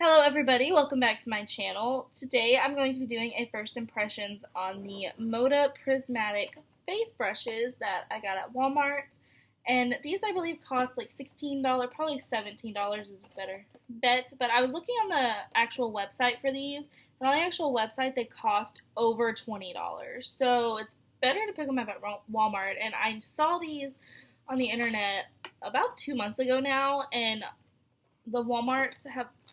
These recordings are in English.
Hello everybody, welcome back to my channel. Today I'm going to be doing a first impressions on the Moda Prismatic face brushes that I got at Walmart. And these I believe cost like $16, probably $17 is a better bet. But I was looking on the actual website for these, and on the actual website they cost over $20. So it's better to pick them up at Walmart. And I saw these on the internet about 2 months ago now, and the Walmarts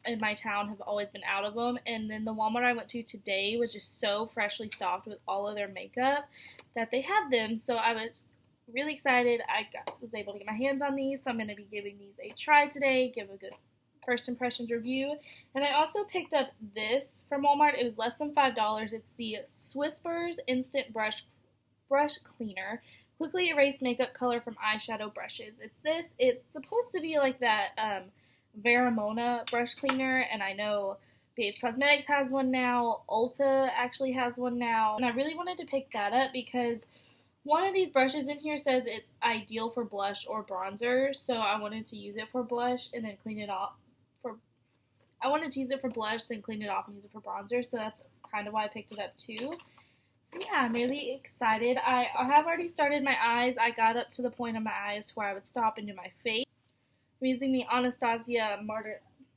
in my town have always been out of them, and then the Walmart I went to today was just so freshly stocked with all of their makeup that they had them. So I was really excited. Was able to get my hands on these, so I'm going to be giving these a try today, give a good first impressions review. And I also picked up this from Walmart. It was less than $5. It's the Whispers Instant Brush Cleaner. Quickly erase makeup color from eyeshadow brushes. It's supposed to be like that Vermona brush cleaner, and I know BH Cosmetics has one now, Ulta actually has one now, and I really wanted to pick that up because one of these brushes in here says it's ideal for blush or bronzer, so I wanted to use it for blush and then clean it off I wanted to use it for blush, then clean it off and use it for bronzer, so that's kind of why I picked it up too. So yeah, I'm really excited. I have already started my eyes. I got up to the point of my eyes to where I would stop and do my face. I'm using the Anastasia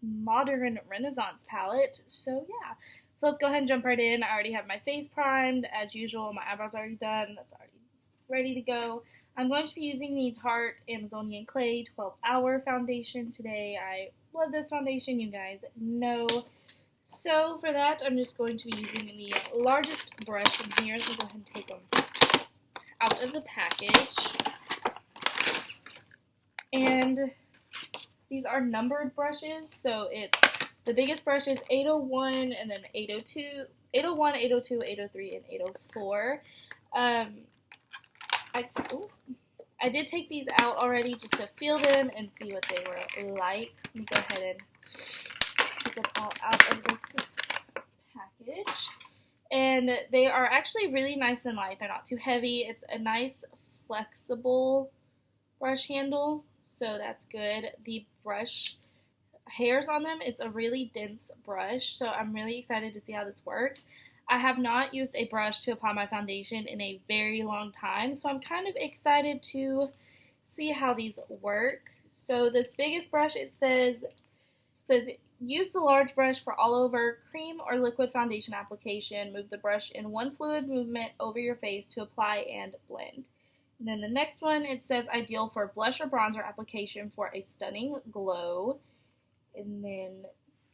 Modern Renaissance palette. So yeah, so let's go ahead and jump right in. I already have my face primed as usual. My eyebrows are already done. That's already ready to go. I'm going to be using the Tarte Amazonian Clay 12-Hour Foundation today. I love this foundation, you guys know. So for that, I'm just going to be using the largest brush in here. Let me go ahead and take them out of the package. And these are numbered brushes, so it's the biggest brush is 801, and then 802, 801, 802, 803, and 804. I did take these out already just to feel them and see what they were like. Let me go ahead and take them all out of this package. And they are actually really nice and light. They're not too heavy. It's a nice flexible brush handle, so that's good. The brush hairs on them, it's a really dense brush, so I'm really excited to see how this works. I have not used a brush to apply my foundation in a very long time, so I'm kind of excited to see how these work. So this biggest brush, it says use the large brush for all over cream or liquid foundation application. Move the brush in one fluid movement over your face to apply and blend. And then the next one, it says ideal for blush or bronzer application for a stunning glow. And then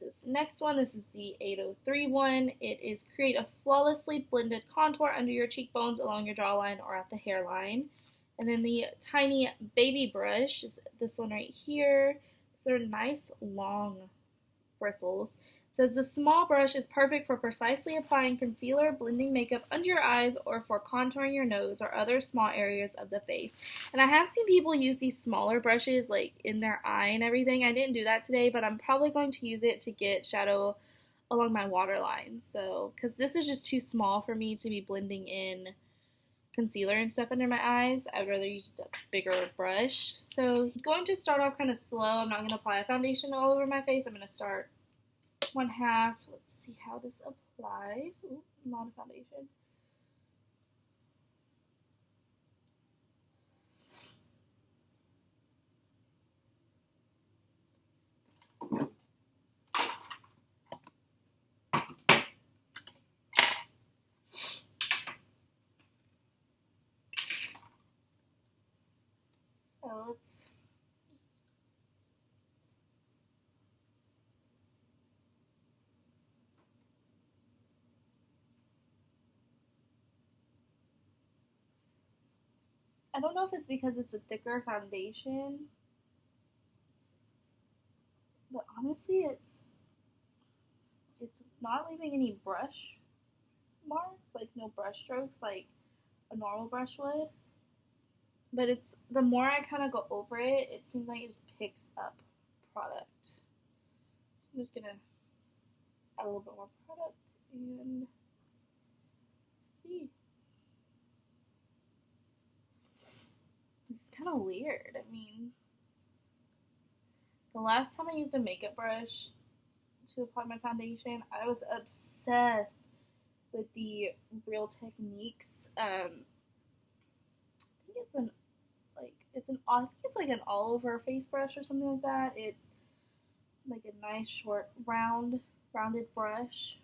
this next one, this is the 803 one. It is create a flawlessly blended contour under your cheekbones, along your jawline, or at the hairline. And then the tiny baby brush is this one right here. These are nice long bristles. It says the small brush is perfect for precisely applying concealer, blending makeup under your eyes, or for contouring your nose or other small areas of the face. And I have seen people use these smaller brushes like in their eye and everything. I didn't do that today, but I'm probably going to use it to get shadow along my waterline. So, because this is just too small for me to be blending in concealer and stuff under my eyes. I'd rather use a bigger brush. So, I'm going to start off kind of slow. I'm not going to apply a foundation all over my face. I'm going to start one half. Let's see how this applies. Ooh, not a foundation. So let's I don't know if it's because it's a thicker foundation, but honestly it's not leaving any brush marks, like no brush strokes like a normal brush would. But it's the more I kind of go over it, it seems like it just picks up product. So I'm just gonna add a little bit more product and see. It's kind of weird. I mean, the last time I used a makeup brush to apply my foundation. I was obsessed with the Real Techniques. I think it's an I think it's like an all over face brush or something like that. It's like a nice short rounded brush.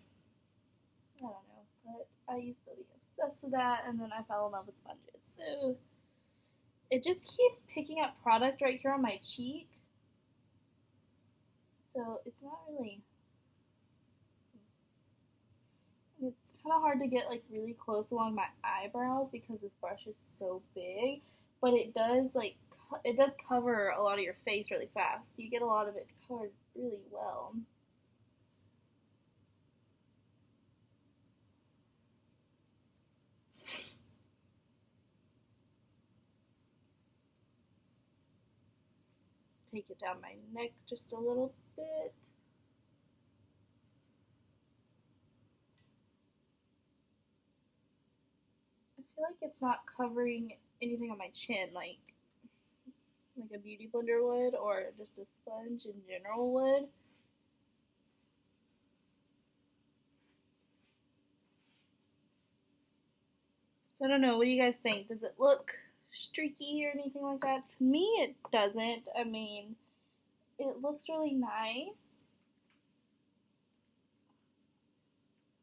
I don't know, but I used to be obsessed with that, and then I fell in love with sponges. So it just keeps picking up product right here on my cheek. So it's not really, it's kind of hard to get like really close along my eyebrows because this brush is so big, but it does cover a lot of your face really fast. So you get a lot of it covered really well. Take it down my neck just a little bit. I feel like it's not covering anything on my chin like a beauty blender would or just a sponge in general would. So I don't know, what do you guys think? Does it look streaky or anything like that? To me it doesn't. I mean, it looks really nice.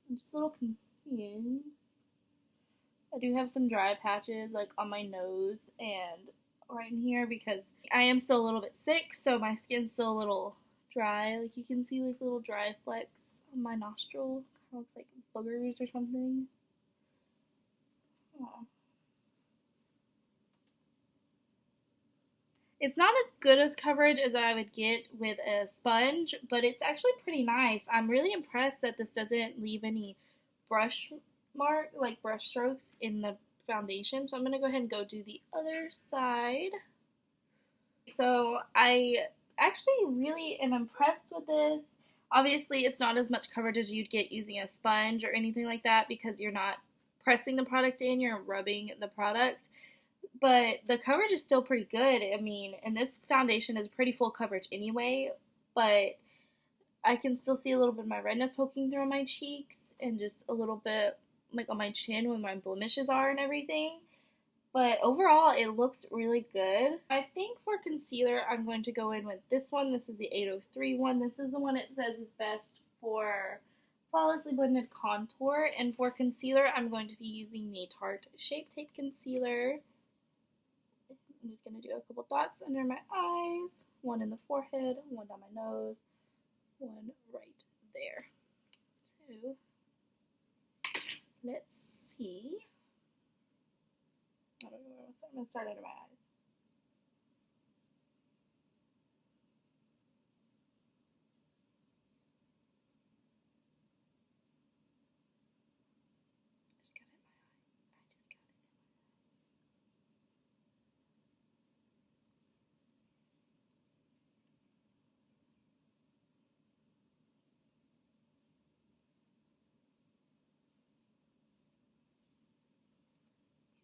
I'm just a little confused. I do have some dry patches like on my nose and right in here because I am still a little bit sick, so my skin's still a little dry. Like you can see like little dry flecks on my nostril. Kind of looks like boogers or something. Aww. It's not as good as coverage as I would get with a sponge, but it's actually pretty nice. I'm really impressed that this doesn't leave any brush brush strokes in the foundation. So I'm going to go ahead and go do the other side. So I actually really am impressed with this. Obviously, it's not as much coverage as you'd get using a sponge or anything like that because you're not pressing the product in, you're rubbing the product. But the coverage is still pretty good. I mean, and this foundation is pretty full coverage anyway, but I can still see a little bit of my redness poking through my cheeks and just a little bit like on my chin where my blemishes are and everything. But overall, it looks really good. I think for concealer, I'm going to go in with this one. This is the 803 one. This is the one it says is best for flawlessly blended contour. And for concealer, I'm going to be using the Tarte Shape Tape Concealer. I'm just going to do a couple dots under my eyes, one in the forehead, one down my nose, one right there. So, let's see. I don't know where I'm going to start under my eyes.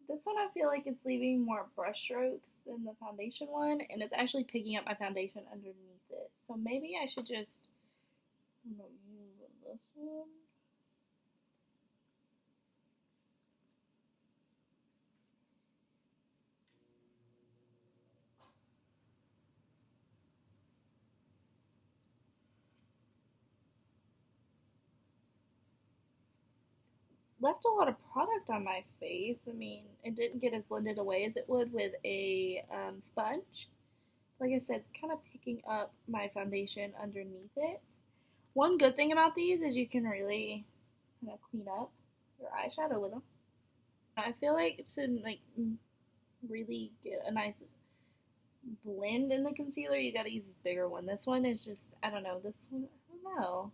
This one I feel like it's leaving more brush strokes than the foundation one, and it's actually picking up my foundation underneath it. So maybe I should just use this one. Left a lot of product on my face. I mean, it didn't get as blended away as it would with a sponge. Like I said, kind of picking up my foundation underneath it. One good thing about these is you can really kind of clean up your eyeshadow with them. I feel like to really get a nice blend in the concealer, you gotta use this bigger one. This one is just, I don't know, this one, I don't know.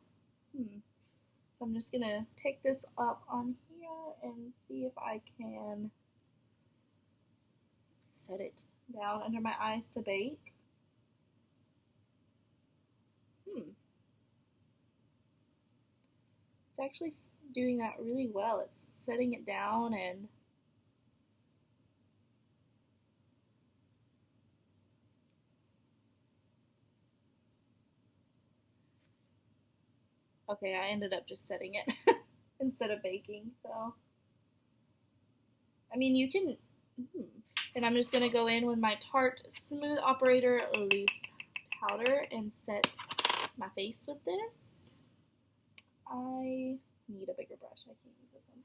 So I'm just gonna pick this up on here and see if I can set it down under my eyes to bake. It's actually doing that really well. It's setting it down and Okay, I ended up just setting it instead of baking, so. I mean, you can, and I'm just going to go in with my Tarte Smooth Operator Loose Powder and set my face with this. I need a bigger brush. I can't use this one.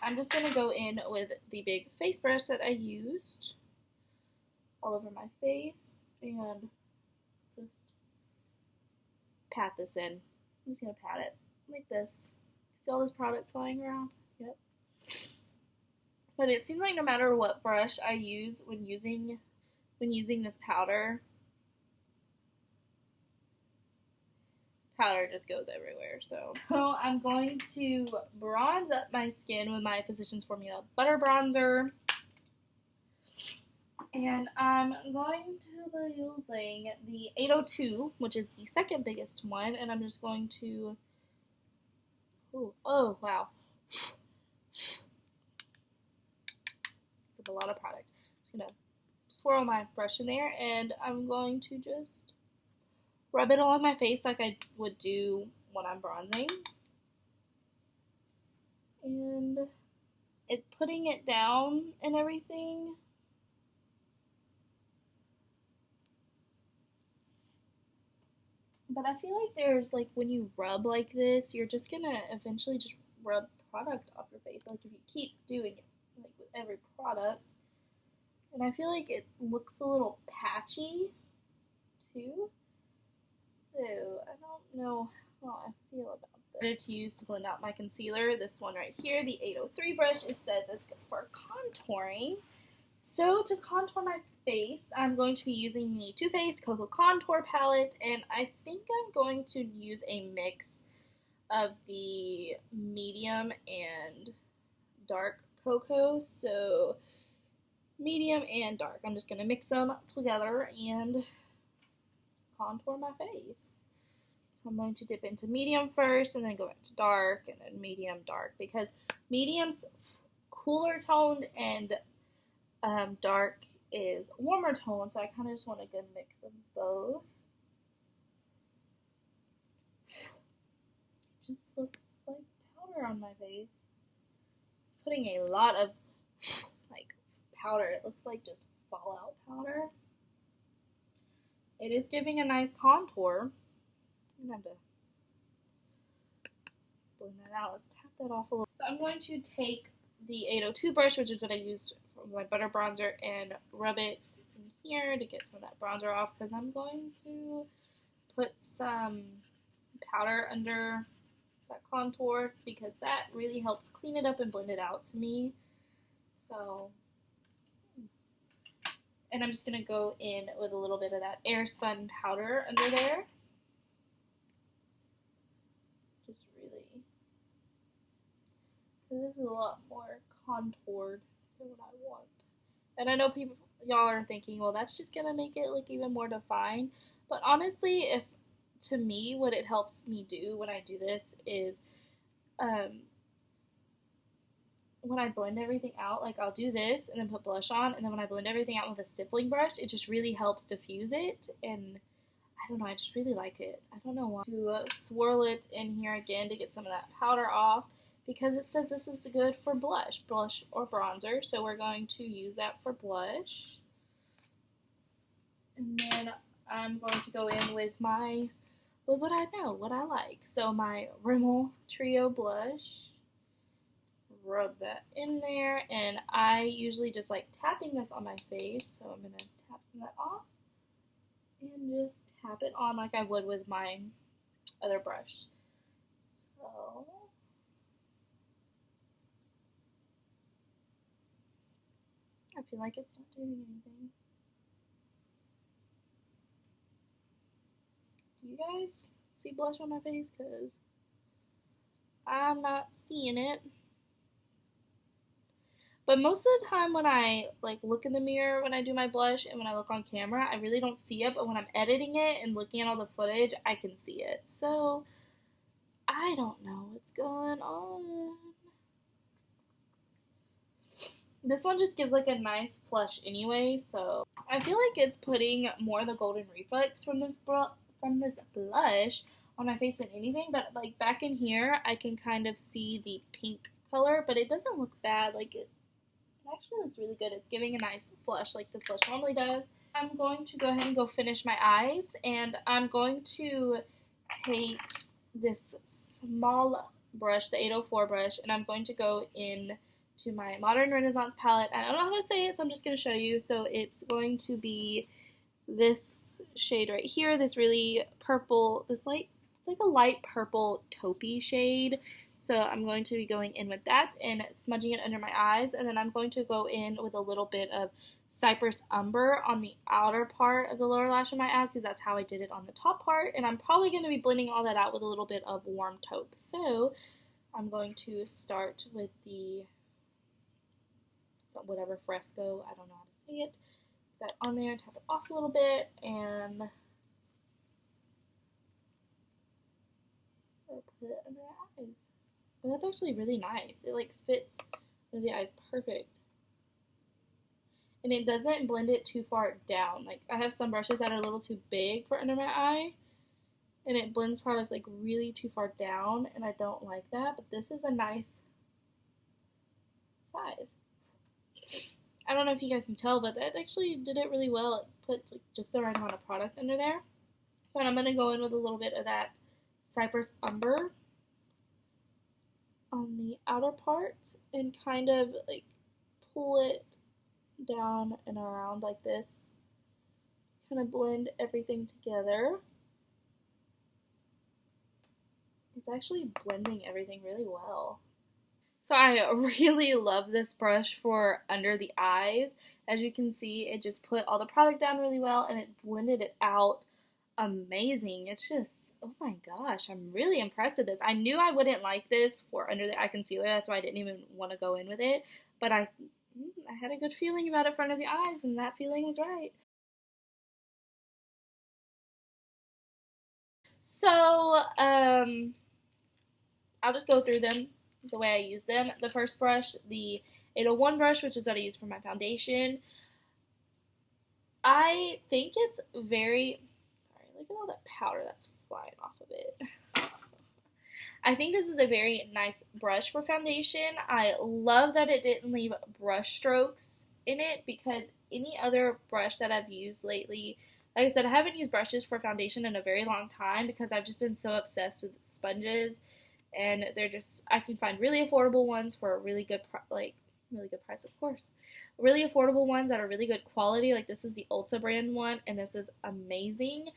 I'm just going to go in with the big face brush that I used all over my face and just pat this in. I'm just going to pat it like this. See all this product flying around? Yep. But it seems like no matter what brush I use when using this powder just goes everywhere. So I'm going to bronze up my skin with my Physicians Formula Butter Bronzer. And I'm going to be using the 802, which is the second biggest one, and I'm just going to, oh wow, it's a lot of product. I'm just going to swirl my brush in there, and I'm going to just rub it along my face like I would do when I'm bronzing. And it's putting it down and everything. But I feel like there's, like, when you rub like this, you're just gonna eventually just rub product off your face. Like, if you keep doing it, like, with every product. And I feel like it looks a little patchy, too. So, I don't know how I feel about this. To use to blend out my concealer, this one right here, the 803 brush, it says it's good for contouring. So to contour my face, I'm going to be using the Too Faced Cocoa Contour Palette, and I think I'm going to use a mix of the medium and dark cocoa. So medium and dark. I'm just going to mix them together and contour my face. So I'm going to dip into medium first and then go back to dark and then medium, dark, because medium's cooler toned and dark is warmer tone, so I kind of just want a good mix of both. It just looks like powder on my face. It's putting a lot of like powder. It looks like just fallout powder. It is giving a nice contour. I'm gonna have to blend that out. Let's tap that off a little. So I'm going to take the 802 brush, which is what I used for my butter bronzer, and rub it in here to get some of that bronzer off, because I'm going to put some powder under that contour, because that really helps clean it up and blend it out to me. So, and I'm just going to go in with a little bit of that Airspun powder under there. Just really, because this is a lot more contoured than what I want. And I know y'all are thinking, well, that's just going to make it look even more defined. But honestly, to me, what it helps me do when I do this is, when I blend everything out, like I'll do this and then put blush on, and then when I blend everything out with a stippling brush, it just really helps diffuse it, and I don't know, I just really like it. I don't know why. To swirl it in here again to get some of that powder off, because it says this is good for blush or bronzer, so we're going to use that for blush. And then I'm going to go in with what I know, what I like. So my Rimmel Trio blush. Rub that in there, and I usually just like tapping this on my face, so I'm going to tap some of that off and just tap it on like I would with my other brush. So I feel like it's not doing anything. Do you guys see blush on my face? Because I'm not seeing it. But most of the time when I like look in the mirror when I do my blush and when I look on camera, I really don't see it. But when I'm editing it and looking at all the footage, I can see it. So I don't know what's going on. This one just gives like a nice flush anyway. So I feel like it's putting more of the golden reflex from this from this blush on my face than anything, but like back in here I can kind of see the pink color, but it doesn't look bad. Like it actually looks really good. It's giving a nice flush like this blush normally does. I'm going to go ahead and go finish my eyes, and I'm going to take this small brush, the 804 brush, and I'm going to go in to my Modern Renaissance palette. I don't know how to say it, so I'm just going to show you. So it's going to be this shade right here, this really purple, this light, it's like a light purple taupey shade. So I'm going to be going in with that and smudging it under my eyes, and then I'm going to go in with a little bit of Cypress Umber on the outer part of the lower lash of my eye, because that's how I did it on the top part, and I'm probably going to be blending all that out with a little bit of warm taupe. So I'm going to start with the whatever fresco, I don't know how to say it, put that on there, tap it off a little bit, and put it under my eyes. But that's actually really nice. It like fits under the eyes perfect. And it doesn't blend it too far down. Like I have some brushes that are a little too big for under my eye, and it blends product like really too far down, and I don't like that. But this is a nice size. I don't know if you guys can tell, but that actually did it really well. It put like just the right amount of product under there. So I'm going to go in with a little bit of that Cypress Umber on the outer part and kind of like pull it down and around like this, kind of blend everything together. It's actually blending everything really well. So I really love this brush for under the eyes. As you can see, it just put all the product down really well, and it blended it out amazing. It's just, oh my gosh, I'm really impressed with this. I knew I wouldn't like this for under the eye concealer, that's why I didn't even want to go in with it, but I had a good feeling about it for under the eyes, and that feeling was right. So, I'll just go through them the way I use them. The first brush, the 801 brush, which is what I use for my foundation. I think it's very, sorry, look at all that powder that's flying off of it. I think this is a very nice brush for foundation. I love that it didn't leave brush strokes in it, because any other brush that I've used lately, like I said, I haven't used brushes for foundation in a very long time because I've just been so obsessed with sponges, and they're just, I can find really affordable ones for a really good, really good price, of course. Really affordable ones that are really good quality. Like this is the Ulta brand one, and this is amazing.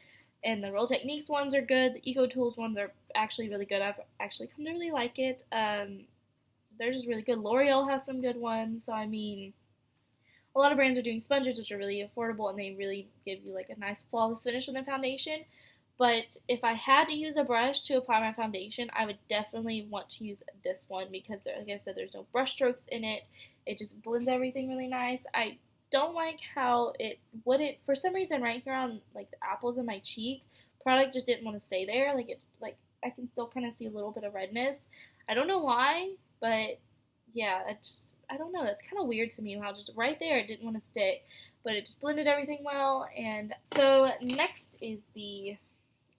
And the Real Techniques ones are good. The Eco Tools ones are actually really good. I've actually come to really like it. They're just really good. L'Oreal has some good ones. So, I mean, a lot of brands are doing sponges, which are really affordable, and they really give you like a nice flawless finish on the foundation. But if I had to use a brush to apply my foundation, I would definitely want to use this one because, like I said, there's no brush strokes in it. It just blends everything really nice. I don't like how it wouldn't, for some reason right here on like the apples of my cheeks, product just didn't want to stay there. Like I can still kind of see a little bit of redness. I don't know why, but yeah, I don't know. That's kind of weird to me how just right there it didn't want to stick, but it just blended everything well. And so next is the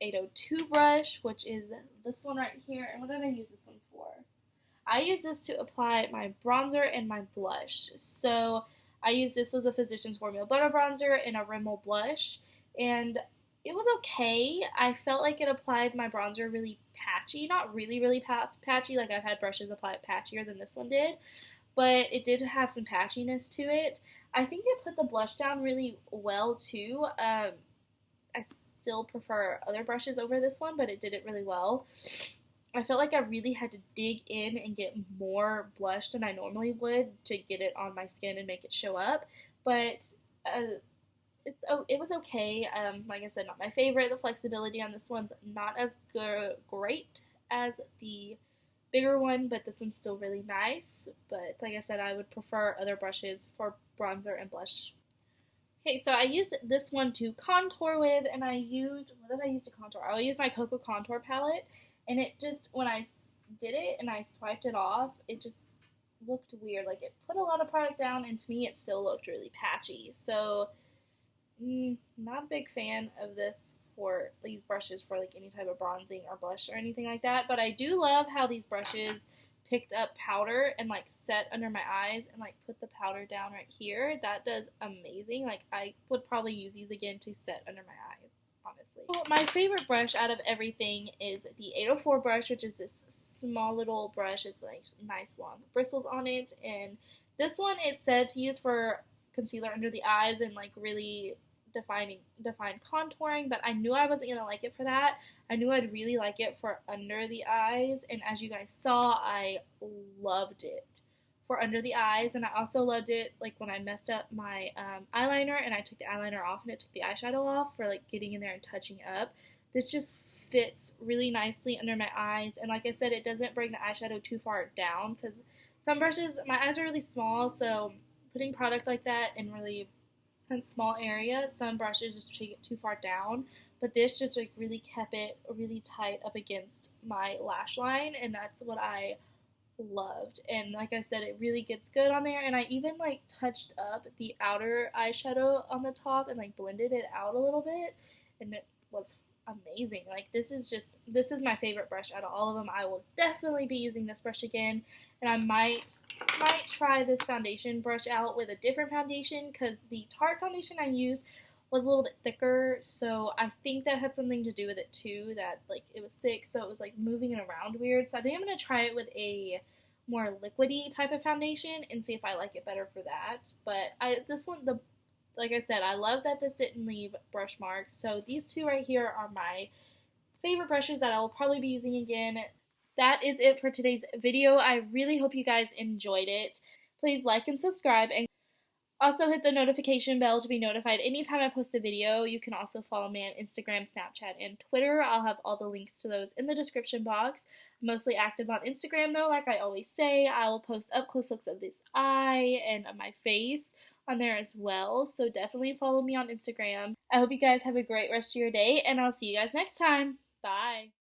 802 brush, which is this one right here. And what did I use this one for? I use this to apply my bronzer and my blush. So I used this with a Physicians Formula Butter Bronzer and a Rimmel blush, and it was okay. I felt like it applied my bronzer really patchy. Not really, really patchy, like I've had brushes apply it patchier than this one did, but it did have some patchiness to it. I think it put the blush down really well, too. I still prefer other brushes over this one, but it did it really well. I felt like I really had to dig in and get more blush than I normally would to get it on my skin and make it show up, but it was okay. Like I said, not my favorite. The flexibility on this one's not as great as the bigger one, but this one's still really nice. But like I said, I would prefer other brushes for bronzer and blush. Okay, so I used this one to contour with, and I used, what did I use to contour? I used my Cocoa Contour palette, and it just, when I did it and I swiped it off, it just looked weird. Like, it put a lot of product down, and to me, it still looked really patchy. So, not a big fan of this support these brushes for like any type of bronzing or blush or anything like that, but I do love how these brushes picked up powder and like set under my eyes and like put the powder down right here. That does amazing. Like I would probably use these again to set under my eyes, honestly. Well, my favorite brush out of everything is the 804 brush, which is this small little brush. It's like nice long bristles on it, and this one it's said to use for concealer under the eyes and like really define contouring, but I knew I wasn't gonna like it for that. I knew I'd really like it for under the eyes, and as you guys saw, I loved it for under the eyes, and I also loved it like when I messed up my eyeliner and I took the eyeliner off and it took the eyeshadow off for like getting in there and touching up. This just fits really nicely under my eyes, and like I said, it doesn't bring the eyeshadow too far down because some brushes, my eyes are really small, so putting product like that in really small area, some brushes just take it too far down, but this just like really kept it really tight up against my lash line, and that's what I loved. And like I said, it really gets good on there, and I even like touched up the outer eyeshadow on the top and like blended it out a little bit, and it was amazing. Like this is my favorite brush out of all of them. I will definitely be using this brush again, and I might try this foundation brush out with a different foundation because the Tarte foundation I used was a little bit thicker, so I think that had something to do with it too, that like it was thick, so it was like moving it around weird. So I think I'm going to try it with a more liquidy type of foundation and see if I like it better for that. But this one, like I said, I love that this didn't leave brush marks. So these two right here are my favorite brushes that I will probably be using again. That is it for today's video. I really hope you guys enjoyed it. Please like and subscribe, and also hit the notification bell to be notified anytime I post a video. You can also follow me on Instagram, Snapchat, and Twitter. I'll have all the links to those in the description box. I'm mostly active on Instagram though, like I always say. I will post up close looks of this eye and of my face on there as well, so definitely follow me on Instagram. I hope you guys have a great rest of your day, and I'll see you guys next time. Bye!